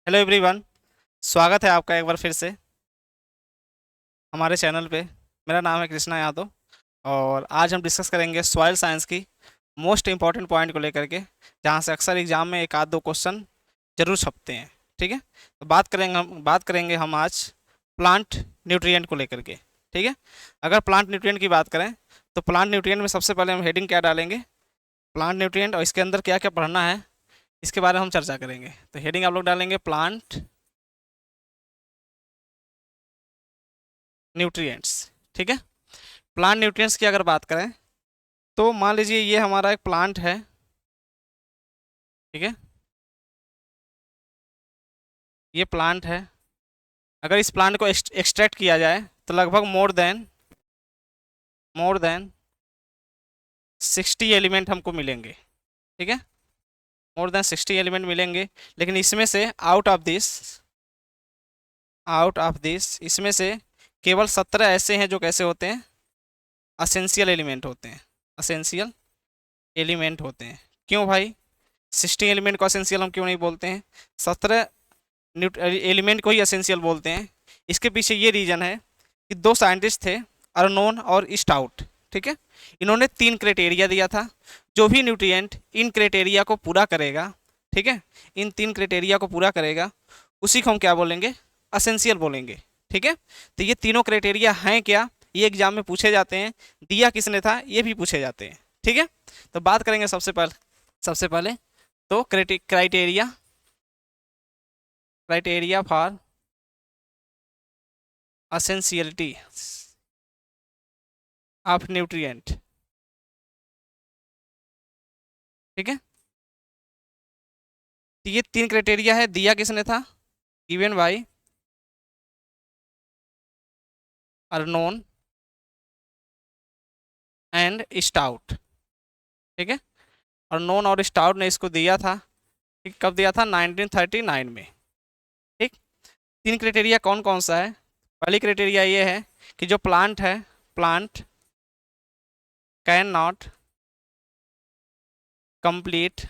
Hello everyone. स्वागत है आपका एक बार फिर से हमारे चैनल पे। मेरा नाम है कृष्णा यादव और आज हम डिस्कस करेंगे सॉइल साइंस की मोस्ट इम्पॉर्टेंट पॉइंट को लेकर के, जहाँ से अक्सर एग्जाम में एक आध दो क्वेश्चन जरूर छपते हैं। ठीक है, तो बात करेंगे हम आज प्लांट न्यूट्रिएंट को लेकर के। ठीक है, अगर प्लांट न्यूट्रिएंट की बात करें तो प्लांट न्यूट्रिएंट में सबसे पहले हम हेडिंग क्या डालेंगे, प्लांट न्यूट्रिएंट, और इसके अंदर क्या क्या पढ़ना है इसके बारे में हम चर्चा करेंगे। तो हेडिंग आप लोग डालेंगे प्लांट न्यूट्रिएंट्स। ठीक है, प्लांट न्यूट्रिएंट्स की अगर बात करें तो मान लीजिए ये हमारा एक प्लांट है। ठीक है, ये प्लांट है। अगर इस प्लांट को एक्सट्रैक्ट किया जाए तो लगभग मोर देन 60 एलिमेंट हमको मिलेंगे। ठीक है, मोर देन 60 एलिमेंट मिलेंगे। लेकिन इसमें से आउट ऑफ दिस इसमें से केवल 17 ऐसे हैं जो कैसे होते हैं, असेंशियल एलिमेंट होते हैं। असेंशियल एलिमेंट होते हैं। क्यों भाई, 60 एलिमेंट को असेंशियल हम क्यों नहीं बोलते हैं, 17 एलिमेंट को ही एसेंशियल बोलते हैं? इसके पीछे ये रीजन है कि दो साइंटिस्ट थे, अर्नोन और स्टाउट। ठीक है, इन्होंने 3 क्राइटेरिया दिया था, जो भी न्यूट्रिएंट इन क्राइटेरिया को पूरा करेगा, ठीक है, इन 3 क्राइटेरिया को पूरा करेगा, उसी को हम क्या बोलेंगे, असेंशियल बोलेंगे। ठीक है, तो ये तीनों क्राइटेरिया हैं क्या, ये एग्जाम में पूछे जाते हैं, दिया किसने था ये भी पूछे जाते हैं। ठीक है, तो बात करेंगे सबसे पहले तो criteria for essentiality of nutrient. ठीक है, तो ये 3 क्राइटेरिया है, दिया किसने था, given bye Arnon and stout. ठीक है, अर्नोन और स्टाउट ने इसको दिया था। ठीक, कब दिया था, 1939 में। ठीक, 3 क्राइटेरिया कौन कौन सा है, पहली क्राइटेरिया ये है कि जो plant can not complete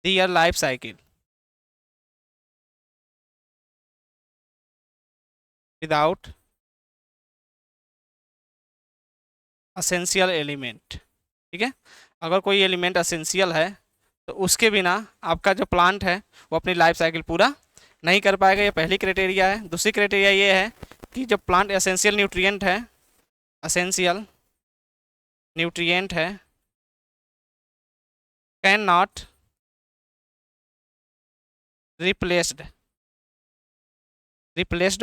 their life cycle without essential element. ठीक है, अगर कोई एलिमेंट असेंशियल है तो उसके बिना आपका जो प्लांट है वो अपनी लाइफ साइकिल पूरा नहीं कर पाएगा। ये पहली क्राइटेरिया है। दूसरी क्राइटेरिया ये है कि जब प्लांट एसेंशियल न्यूट्रिएंट है can not replaced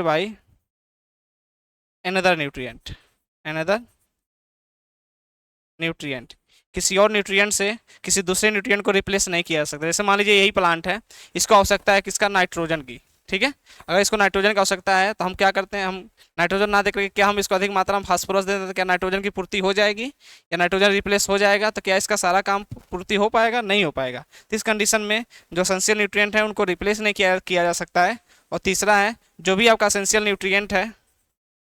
by another nutrient, किसी और न्यूट्रिएंट से किसी दूसरे न्यूट्रिएंट को रिप्लेस नहीं किया जा सकता। जैसे मान लीजिए यही प्लांट है, इसको आवश्यकता है किसका, नाइट्रोजन की। ठीक है, अगर इसको नाइट्रोजन की आवश्यकता है तो हम क्या करते हैं, हम नाइट्रोजन ना देकर क्या हम इसको अधिक मात्रा में फास्फोरस दे देते हैं, क्या नाइट्रोजन की पूर्ति हो जाएगी या नाइट्रोजन रिप्लेस हो जाएगा? तो क्या इसका सारा काम पूर्ति हो पाएगा? नहीं हो पाएगा। तो इस कंडीशन में जो एसेंशियल न्यूट्रिएंट है उनको रिप्लेस नहीं किया जा सकता है। और तीसरा है, जो भी आपका एसेंशियल न्यूट्रिएंट है,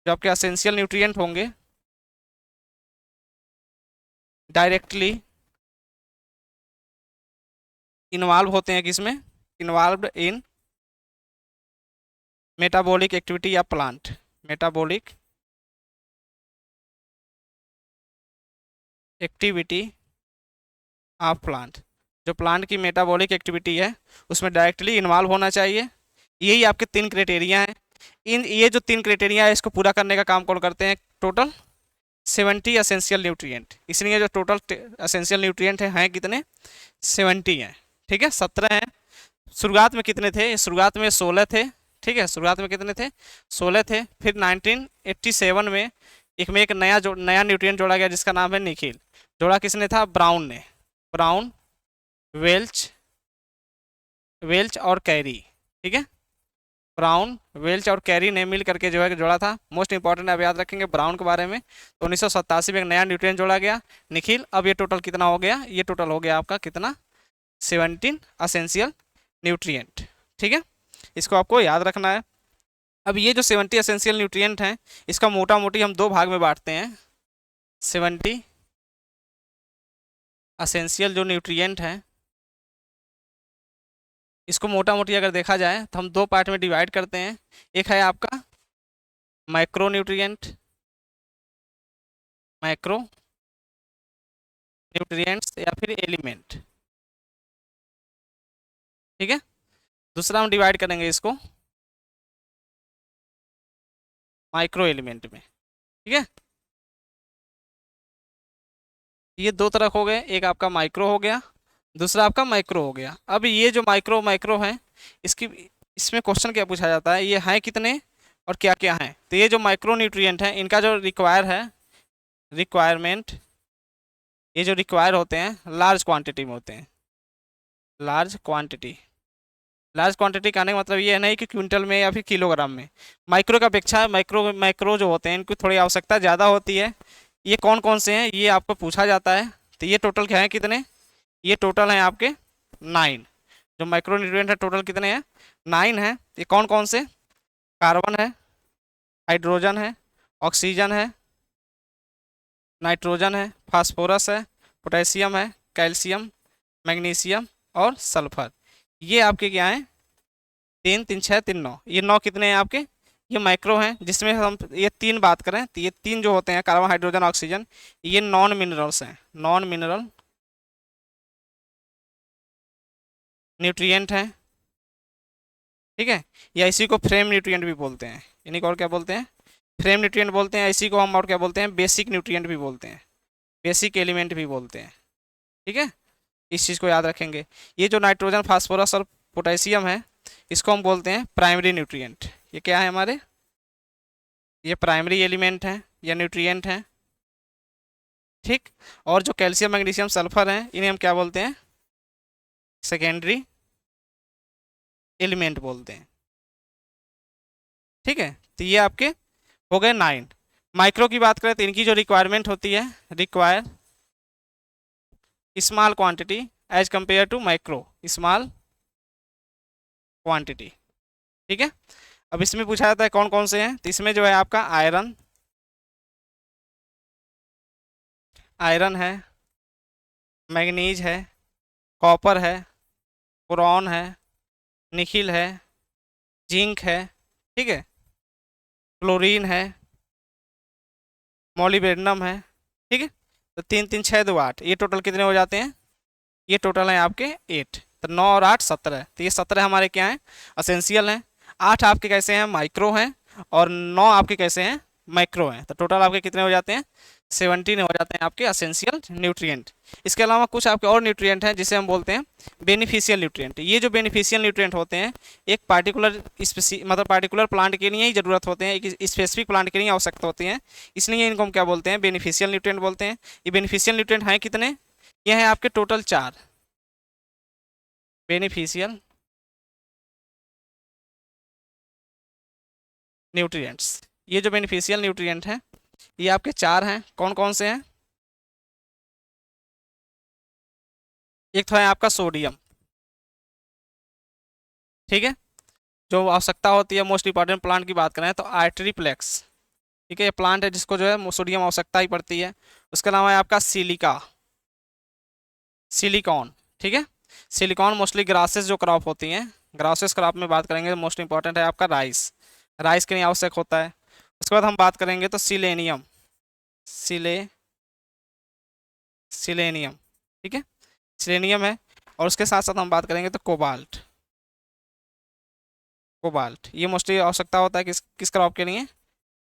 जो आपके एसेंशियल न्यूट्रिएंट होंगे डायरेक्टली इन्वॉल्व होते हैं किसमें, इन्वॉल्व इन मेटाबॉलिक एक्टिविटी या plant metabolic activity of plant, जो प्लांट की मेटाबॉलिक एक्टिविटी है उसमें डायरेक्टली इन्वॉल्व होना चाहिए। यही आपके 3 क्राइटेरिया हैं। ये जो 3 क्राइटेरिया है इसको पूरा करने का काम कौन करते हैं, टोटल 70 एसेंशियल न्यूट्रिएंट। इसलिए जो टोटल एसेंशियल न्यूट्रिएंट हैं कितने, 70 हैं। ठीक है, 17 हैं। शुरुआत में कितने थे, शुरुआत में 16 थे। ठीक है, शुरुआत में कितने थे, 16 थे। फिर 1987 में एक नया न्यूट्रिएंट जोड़ा गया जिसका नाम है निखिल। जोड़ा किसने था, ब्राउन ने, ब्राउन, वेल्च वेल्च और कैरी। ठीक है, ब्राउन, वेल्च और कैरी ने मिल करके जो है जोड़ा था। मोस्ट इंपॉर्टेंट आप याद रखेंगे ब्राउन के बारे में। तो 1987 में एक नया न्यूट्रिएंट जोड़ा गया, निखिल। अब ये टोटल कितना हो गया, ये टोटल हो गया आपका कितना, 17 असेंशियल न्यूट्रिएंट। ठीक है, इसको आपको याद रखना है। अब ये जो 70 एसेंशियल न्यूट्रिएंट हैं इसका मोटा मोटी हम 2 भाग में बांटते हैं। 70 एसेंशियल जो न्यूट्रिएंट हैं इसको मोटा मोटी अगर देखा जाए तो हम दो पार्ट में डिवाइड करते हैं। एक है आपका माइक्रो न्यूट्रिएंट, माइक्रो न्यूट्रिएंट्स या फिर एलिमेंट, ठीक है। दूसरा हम डिवाइड करेंगे इसको माइक्रो एलिमेंट में, ठीक है। ये दो तरफ हो गए, एक आपका माइक्रो हो गया, दूसरा आपका माइक्रो हो गया। अब ये जो माइक्रो माइक्रो है, इसकी इसमें क्वेश्चन क्या पूछा जाता है, ये हैं कितने और क्या क्या हैं। तो ये जो माइक्रो न्यूट्रिएंट है, इनका जो रिक्वायरमेंट, ये जो रिक्वायर होते हैं लार्ज क्वांटिटी में होते हैं, लार्ज क्वांटिटी। लार्ज क्वांटिटी का आने का मतलब ये नहीं कि क्विंटल में या फिर किलोग्राम में। माइक्रो का अपेक्षा माइक्रो माइक्रो जो होते हैं इनकी थोड़ी आवश्यकता ज़्यादा होती है। ये कौन कौन से हैं ये आपको पूछा जाता है। तो ये टोटल क्या है कितने, ये टोटल हैं आपके 9। जो माइक्रो न्यूट्रिएंट है टोटल कितने हैं, 9 है। ये कौन कौन से, कार्बन है, हाइड्रोजन है, ऑक्सीजन है, नाइट्रोजन है, फास्फोरस है, पोटेशियम है, कैल्शियम, मैग्नीशियम और सल्फर। ये आपके क्या हैं, 3 3 6 3 9। ये 9 कितने हैं आपके, ये माइक्रो हैं। जिसमें हम ये 3 बात करें तो ये 3 जो होते हैं कार्बन हाइड्रोजन ऑक्सीजन, ये नॉन मिनरल्स हैं, नॉन मिनरल न्यूट्रिएंट हैं, ठीक है। या इसी को फ्रेम न्यूट्रिएंट भी बोलते हैं, इन्हीं को और क्या बोलते हैं, फ्रेम न्यूट्रिएंट बोलते हैं। इसी को हम और क्या बोलते हैं, बेसिक न्यूट्रिएंट भी बोलते हैं, बेसिक एलिमेंट भी बोलते हैं, ठीक है। इस चीज़ को याद रखेंगे। ये जो नाइट्रोजन फास्फोरस और पोटेशियम है, इसको हम बोलते हैं प्राइमरी न्यूट्रिएंट। ये क्या है हमारे, ये प्राइमरी एलिमेंट हैं या न्यूट्रिएंट हैं, ठीक। और जो कैल्शियम मैग्नीशियम सल्फर हैं, इन्हें हम क्या बोलते हैं, सेकेंडरी एलिमेंट बोलते हैं, ठीक है। तो ये आपके हो गए 9। माइक्रो की बात करें तो इनकी जो रिक्वायरमेंट होती है, require small quantity as compare to micro small quantity, ठीक है। अब इसमें पूछा जाता है कौन कौन से हैं। तो इसमें जो है आपका आयरन, आयरन है, मैग्नीज है, कॉपर है, बोरॉन है, निकिल है, जिंक है, ठीक है, क्लोरीन है, मोलिब्डेनम है, ठीक है। तो 3 3 6 2 8, ये टोटल कितने हो जाते हैं, ये टोटल है आपके 8। तो 9 और 8 17। तो ये 17 हमारे क्या हैं, असेंशियल हैं। 8 आपके कैसे हैं, माइक्रो हैं, और 9 आपके कैसे हैं, माइक्रो हैं। तो टोटल आपके कितने हो जाते हैं, 17 हो जाते हैं आपके असेंशियल न्यूट्रिएंट। इसके अलावा कुछ आपके और न्यूट्रिएंट हैं जिसे हम बोलते हैं बेनिफिशियल न्यूट्रिएंट। ये जो बेनिफिशियल न्यूट्रिएंट होते हैं, एक पार्टिकुलर मतलब पार्टिकुलर प्लांट के लिए ही ज़रूरत होते हैं, एक स्पेसिफिक प्लांट के लिए आवश्यकता होती है, इसलिए इनको हम क्या बोलते हैं, बेनिफिशियल न्यूट्रिएंट बोलते हैं। ये बेनिफिशियल न्यूट्रिएंट हैं कितने, ये हैं आपके टोटल 4 बेनिफिशियल न्यूट्रिएंट्स। ये जो बेनिफिशियल न्यूट्रिएंट हैं, ये आपके 4 हैं। कौन कौन से हैं, एक तो है आपका सोडियम, ठीक है। जो आवश्यकता होती है मोस्ट इंपॉर्टेंट प्लांट की बात करें तो आर्टरीप्लेक्स, ठीक है, ये प्लांट है जिसको जो है सोडियम आवश्यकता ही पड़ती है। उसके अलावा है आपका सिलिका, सिलिकॉन, ठीक है। सिलिकॉन मोस्टली ग्रासेस जो क्रॉप होती हैं, ग्रासेस क्रॉप में बात करेंगे तो मोस्ट इंपॉर्टेंट है आपका राइस, राइस के लिए आवश्यक होता है। उसके बाद हम बात करेंगे तो सिलेनियम, सिले सिलेनियम, ठीक है, सिलेनियम है। और उसके साथ साथ हम बात करेंगे तो कोबाल्ट, कोबाल्ट ये मोस्टली आवश्यकता होता है किस किस क्रॉप के लिए,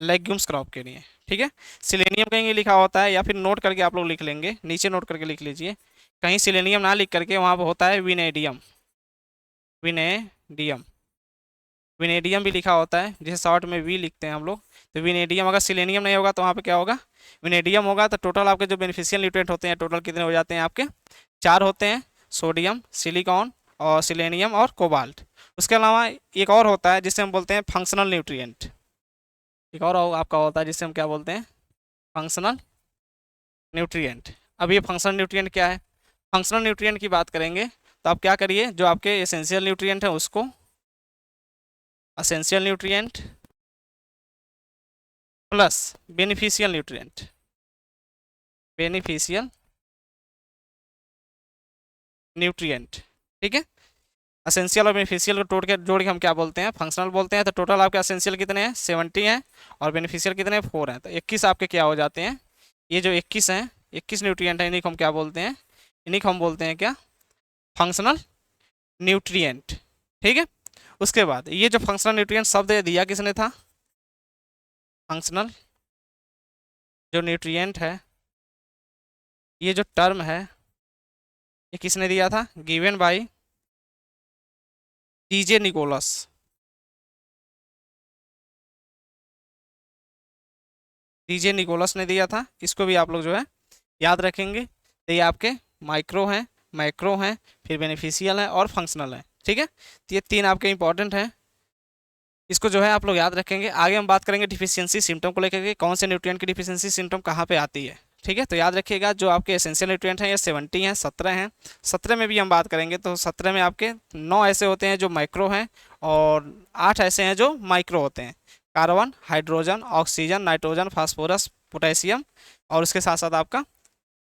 लेग्यूम्स क्रॉप के लिए, ठीक है। सिलेनियम कहीं लिखा होता है या फिर नोट करके आप लोग लिख लेंगे, नीचे नोट करके लिख लीजिए। कहीं सिलेनियम ना लिख करके वहाँ पर होता है विनेडियम, विनेडियम, विनेडियम भी लिखा होता है जिसे शॉर्ट में वी लिखते हैं हम लोग। तो विनेडियम, अगर सिलेनियम नहीं होगा तो वहाँ पे क्या होगा, विनेडियम होगा। तो टोटल आपके जो बेनिफिशियल न्यूट्रिएंट होते हैं टोटल कितने हो जाते हैं आपके, 4 होते हैं, सोडियम, सिलिकॉन और सिलेनियम और कोबाल्ट। उसके अलावा एक और होता है जिसे हम बोलते हैं फंक्शनल न्यूट्रिएंट, एक और आपका होता है जिसे हम क्या बोलते हैं, फंक्शनल न्यूट्रिएंट। अब ये फंक्शनल न्यूट्रिएंट क्या है, फंक्शनल न्यूट्रिएंट की बात करेंगे तो आप क्या करिए, जो आपके एसेंशियल न्यूट्रिएंट है उसको essential nutrient plus beneficial nutrient, beneficial nutrient, ठीक है। असेंशियल और बेनिफिशियल को जोड़ के हम क्या बोलते हैं, फंक्शनल बोलते हैं। तो टोटल आपके असेंशियल कितने हैं, 70 हैं, और बेनिफिशियल कितने हैं, 4 हैं। तो 21 आपके क्या हो जाते हैं, ये जो 21 हैं, 21 न्यूट्रिएंट हैं, इन्हीं को हम क्या बोलते हैं, इन्हीं को हम बोलते हैं क्या, फंक्शनल न्यूट्रिएंट। ठीक है। उसके बाद ये जो फंक्शनल न्यूट्रिएंट शब्द दिया किसने था, फंक्शनल जो न्यूट्रिएंट है, ये जो टर्म है, ये किसने दिया था, given by DJ Nicholas. DJ Nicholas ने दिया था। इसको भी आप लोग जो है याद रखेंगे। तो ये आपके माइक्रो हैं, मैक्रो हैं, फिर बेनिफिशियल हैं और फंक्शनल हैं। ठीक है। तो ये 3 आपके इंपॉर्टेंट हैं, इसको जो है आप लोग याद रखेंगे। आगे हम बात करेंगे डिफिशियंसी सिम्टम को लेकर के, कौन से न्यूट्रिएंट की डिफिशियंसी सिम्टम कहाँ पे आती है। ठीक है। तो याद रखिएगा जो आपके एसेंशियल न्यूट्रिएंट हैं ये 70 हैं, 17 हैं। 17 में भी हम बात करेंगे तो 17 में आपके 9 ऐसे होते हैं जो माइक्रो हैं, और 8 ऐसे हैं जो माइक्रो होते हैं। Carbon, hydrogen, oxygen, nitrogen, phosphorus, potassium, और उसके साथ साथ आपका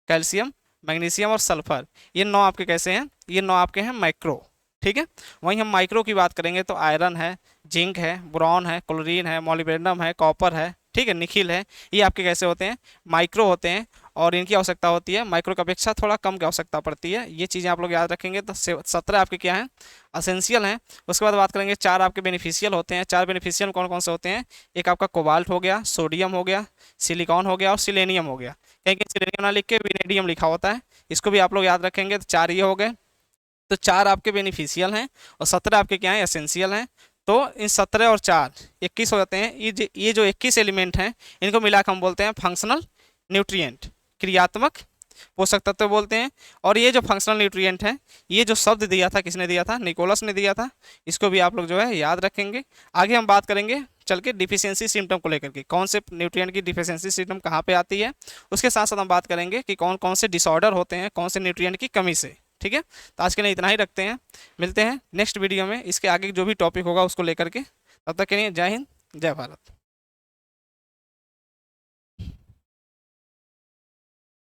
कैल्शियम, मैग्नीशियम और सल्फर। ये 9 आपके कैसे हैं, ये 9 आपके हैं माइक्रो। ठीक है। वहीं हम माइक्रो की बात करेंगे तो आयरन है, जिंक है, बोरॉन है, क्लोरीन है, मॉलिब्डेनम है, कॉपर है, ठीक है, निकिल है। ये आपके कैसे होते हैं, माइक्रो होते हैं, और इनकी आवश्यकता होती है माइक्रो की अपेक्षा थोड़ा कम की आवश्यकता पड़ती है। ये चीज़ें आप लोग याद रखेंगे। तो 17 आपके क्या हैं, असेंशियल हैं। उसके बाद बात करेंगे 4 आपके बेनिफिशियल होते हैं। 4 बेनिफिशियल कौन कौन से होते हैं, एक आपका कोबाल्ट हो गया, सोडियम हो गया, सिलिकॉन हो गया और सिलेनियम हो गया। कहीं कहीं सिलेनियम ना लिख के वेनेडियम लिखा होता है, इसको भी आप लोग याद रखेंगे। तो 4 ये हो गए। तो 4 आपके बेनिफिशियल हैं और 17 आपके क्या हैं, एसेंशियल हैं। तो इन 17 और 4 21 हो जाते हैं। ये जो 21 एलिमेंट हैं, इनको मिलाकर हम बोलते हैं फंक्शनल न्यूट्रिएंट, क्रियात्मक पोषक तत्व बोलते हैं। और ये जो फंक्शनल न्यूट्रिएंट है, ये जो शब्द दिया था किसने दिया था, निकोलस ने दिया था। इसको भी आप लोग जो है याद रखेंगे। आगे हम बात करेंगे चल के डिफिशियंसी सिम्टम को लेकर के, कौन से न्यूट्रिएंट की डिफिशियंसी सिम्टम कहाँ पे आती है। उसके साथ साथ हम बात करेंगे कि कौन कौन से डिसऑर्डर होते हैं कौन से न्यूट्रिएंट की कमी से। ठीक है। तो आज के लिए इतना ही रखते हैं, मिलते हैं नेक्स्ट वीडियो में इसके आगे जो भी टॉपिक होगा उसको लेकर के। तब तक के लिए जय हिंद, जय भारत।